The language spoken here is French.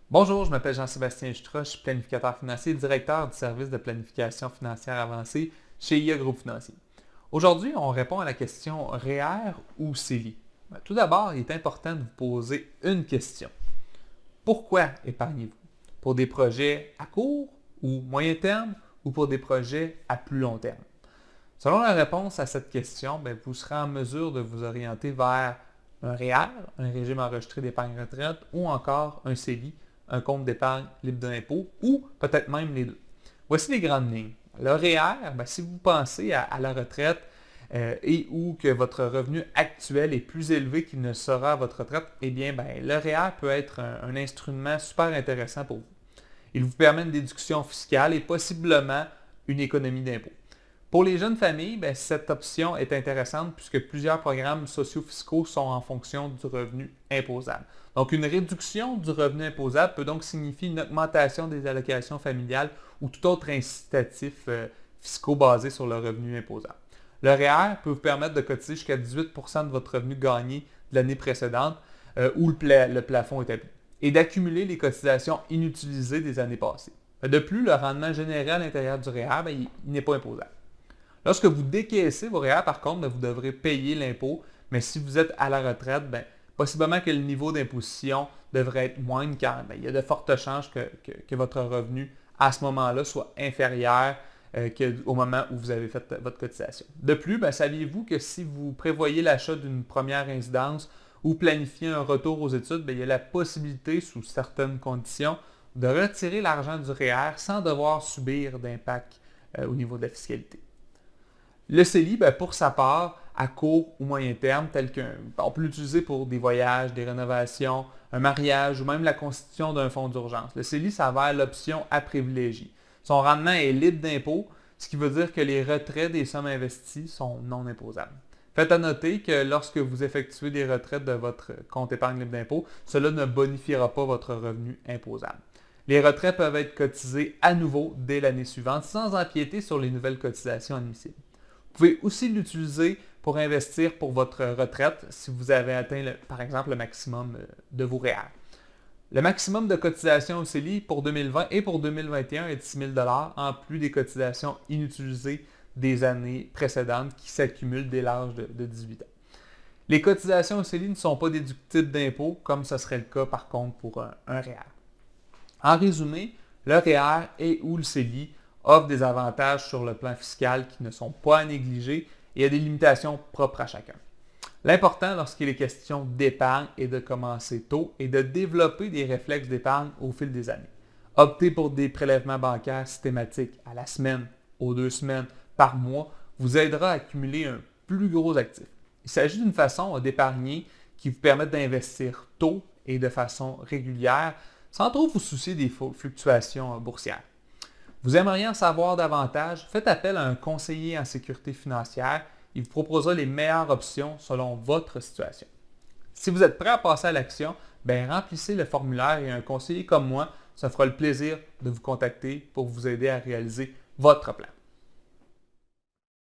Bonjour, je m'appelle Jean-Sébastien Jutra, je suis planificateur financier et directeur du service de planification financière avancée chez IA Groupe Financier. Aujourd'hui, on répond à la question REER ou CELI. Tout d'abord, il est important de vous poser une question. Pourquoi épargnez-vous? Pour des projets à court ou moyen terme ou pour des projets à plus long terme? Selon la réponse à cette question, vous serez en mesure de vous orienter vers un REER, un régime enregistré d'épargne retraite, ou encore un CELI, un compte d'épargne libre d'impôt, ou peut-être même les deux. Voici les grandes lignes. Le REER, si vous pensez à la retraite et ou que votre revenu actuel est plus élevé qu'il ne sera à votre retraite, eh bien, le REER peut être un instrument super intéressant pour vous. Il vous permet une déduction fiscale et possiblement une économie d'impôt. Pour les jeunes familles, cette option est intéressante puisque plusieurs programmes socio-fiscaux sont en fonction du revenu imposable. Donc, une réduction du revenu imposable peut donc signifier une augmentation des allocations familiales ou tout autre incitatif fiscaux basé sur le revenu imposable. Le REER peut vous permettre de cotiser jusqu'à 18% de votre revenu gagné de l'année précédente où le plafond est établi et d'accumuler les cotisations inutilisées des années passées. De plus, le rendement généré à l'intérieur du REER, il n'est pas imposable. Lorsque vous décaissez vos REER, par contre, vous devrez payer l'impôt, mais si vous êtes à la retraite, possiblement que le niveau d'imposition devrait être moindre car il y a de fortes chances que votre revenu à ce moment-là soit inférieur qu'au moment où vous avez fait votre cotisation. De plus, saviez-vous que si vous prévoyez l'achat d'une première résidence ou planifiez un retour aux études, il y a la possibilité, sous certaines conditions, de retirer l'argent du REER sans devoir subir d'impact au niveau de la fiscalité. Le CELI, pour sa part, à court ou moyen terme, on peut l'utiliser pour des voyages, des rénovations, un mariage ou même la constitution d'un fonds d'urgence. Le CELI s'avère l'option à privilégier. Son rendement est libre d'impôt, ce qui veut dire que les retraits des sommes investies sont non imposables. Faites à noter que lorsque vous effectuez des retraites de votre compte épargne libre d'impôt, cela ne bonifiera pas votre revenu imposable. Les retraits peuvent être cotisés à nouveau dès l'année suivante sans empiéter sur les nouvelles cotisations admissibles. Vous pouvez aussi l'utiliser pour investir pour votre retraite si vous avez atteint, par exemple, le maximum de vos REER. Le maximum de cotisation au CELI pour 2020 et pour 2021 est de 6 000 en plus des cotisations inutilisées des années précédentes qui s'accumulent dès l'âge de 18 ans. Les cotisations au CELI ne sont pas déductibles d'impôts comme ce serait le cas par contre pour un REER. En résumé, le REER et ou le CELI offrent des avantages sur le plan fiscal qui ne sont pas à négliger et il y a des limitations propres à chacun. L'important lorsqu'il est question d'épargne est de commencer tôt et de développer des réflexes d'épargne au fil des années. Opter pour des prélèvements bancaires systématiques à la semaine, aux 2 semaines, par mois vous aidera à accumuler un plus gros actif. Il s'agit d'une façon d'épargner qui vous permet d'investir tôt et de façon régulière sans trop vous soucier des fluctuations boursières. Vous aimeriez en savoir davantage? Faites appel à un conseiller en sécurité financière. Il vous proposera les meilleures options selon votre situation. Si vous êtes prêt à passer à l'action, remplissez le formulaire et un conseiller comme moi se fera le plaisir de vous contacter pour vous aider à réaliser votre plan.